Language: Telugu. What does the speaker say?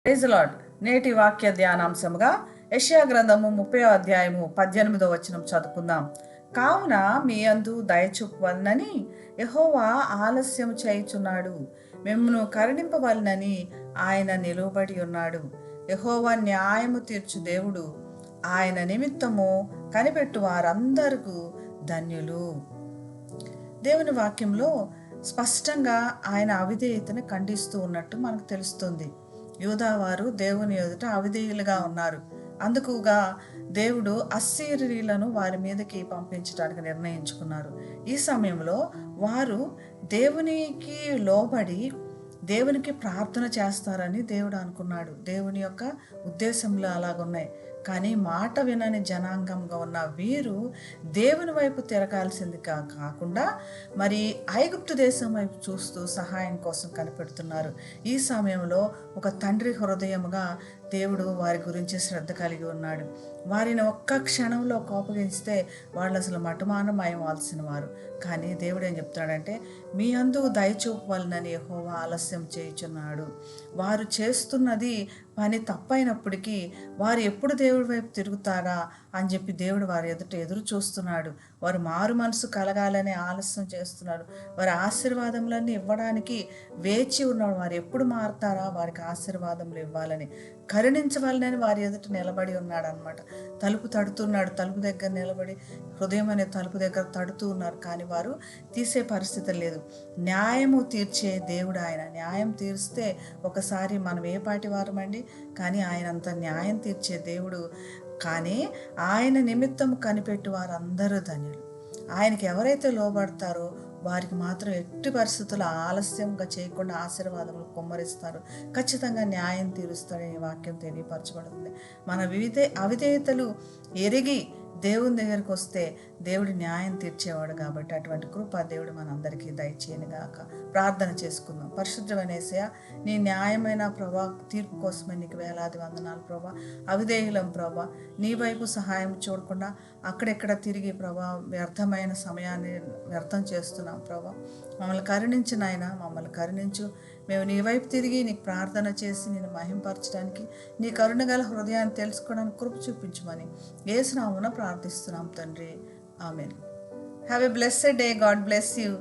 Praise lord. నేటి వాక్య ధ్యానాంశముగా యెషయా గ్రంథము 30వ అధ్యాయము 18వ వచనం చదువుకుందాం. కావున మీ యందు దయ చూపవలనని యెహోవా ఆలస్యం చేయుచున్నాడు, మిమ్మును కరుణింపవలనని ఆయన నిలువబడి ఉన్నాడు. యెహోవా న్యాయము తీర్చు దేవుడు, ఆయన నిమిత్తము కనిపెట్టు వారందరూ ధన్యులు. దేవుని వాక్యంలో స్పష్టంగా ఆయన అవిధేయతను ఖండిస్తూ ఉన్నట్టు మనకు తెలుస్తుంది. యూదావారు దేవుని ఎదుట అవిధేయులుగా ఉన్నారు. అందుకుగా దేవుడు అస్సీరీయులను వారి మీదకి పంపించడానికి నిర్ణయించుకున్నారు. ఈ సమయంలో వారు దేవునికి లోబడి దేవునికి ప్రార్థన చేస్తారని దేవుడు అనుకున్నాడు. దేవుని యొక్క ఉద్దేశంలో అలాగున్నాయి. కానీ మాట వినని జనాంగంగా ఉన్న వీరు దేవుని వైపు తిరగాల్సింది కాకుండా మరి ఐగుప్తు దేశం వైపు చూస్తూ సహాయం కోసం కనిపెడుతున్నారు. ఈ సమయంలో ఒక తండ్రి హృదయముగా దేవుడు వారి గురించి శ్రద్ధ కలిగి ఉన్నాడు. వారిని ఒక్క క్షణంలో కోపగించితే వాళ్ళు అసలు మటుమానమయవాల్సిన వారు. కానీ దేవుడు ఏం చెప్తాడంటే, మీ అందు దయచూపవలనని యెహోవా ఆలస్యం చేయుచున్నాడు. వారు చేస్తున్నది పని తప్పైనప్పటికీ వారు ఎప్పుడు దేవుడి వైపు తిరుగుతారా అని చెప్పి దేవుడు వారి ఎదురు చూస్తున్నాడు. వారు మారు మనసు కలగాలని ఆలస్యం చేస్తున్నారు. వారి ఆశీర్వాదములన్నీ ఇవ్వడానికి వేచి ఉన్నాడు. వారు ఎప్పుడు మారుతారా, వారికి ఆశీర్వాదములు ఇవ్వాలని, కరుణించవాలని వారి ఎదుట నిలబడి ఉన్నాడు అనమాట. తలుపు తడుతున్నాడు. తలుపు దగ్గర నిలబడి హృదయం అనే తలుపు దగ్గర తడుతూ ఉన్నారు. కానీ వారు తీసే పరిస్థితి లేదు. న్యాయము తీర్చే దేవుడు ఆయన. న్యాయం తీర్స్తే ఒకసారి మనం ఏ పాటి వారమండి, కానీ ఆయన అంత న్యాయం తీర్చే దేవుడు. కానీ ఆయన నిమిత్తం కనిపెట్టు వారందరూ ధన్యులు. ఆయనకి ఎవరైతే లోబడతారో వారికి మాత్రం ఎట్టి పరిస్థితుల్లో ఆలస్యంగా చేయకుండా ఆశీర్వాదములు కుమ్మరిస్తారు. ఖచ్చితంగా న్యాయం తీరుస్తాడని వాక్యం తెలియపరచబడుతుంది. మన అవిధేయతలు ఎరిగి దేవుని దగ్గరికి వస్తే దేవుడు న్యాయం తీర్చేవాడు. కాబట్టి అటువంటి కృప దేవుడు మనందరికీ దయచేయను గాక. ప్రార్థన చేసుకుందాం. పరిశుద్ధమైన యేసయ్యా, నీ న్యాయమైన ప్రభా తీర్పు కోసమే నీకు వేలాది వందనాలు ప్రభా. అవిధేయులం ప్రభా, నీ వైపు సహాయం చూడకుండా అక్కడెక్కడ తిరిగి ప్రభా వ్యర్థమైన సమయాన్ని వ్యర్థం చేస్తున్నాం ప్రభా. మమ్మల్ని కరుణించిన ఆయన, మమ్మల్ని కరుణించు. మేము నీ వైపు తిరిగి నీకు ప్రార్థన చేసి నేను మహింపరచడానికి, నీ కరుణ గల హృదయాన్ని తెలుసుకోవడానికి కృప చూపించమని యేసు నామమున ప్రార్థిస్తున్నాం తండ్రి. ఆమేన్. Have a blessed day. God bless you.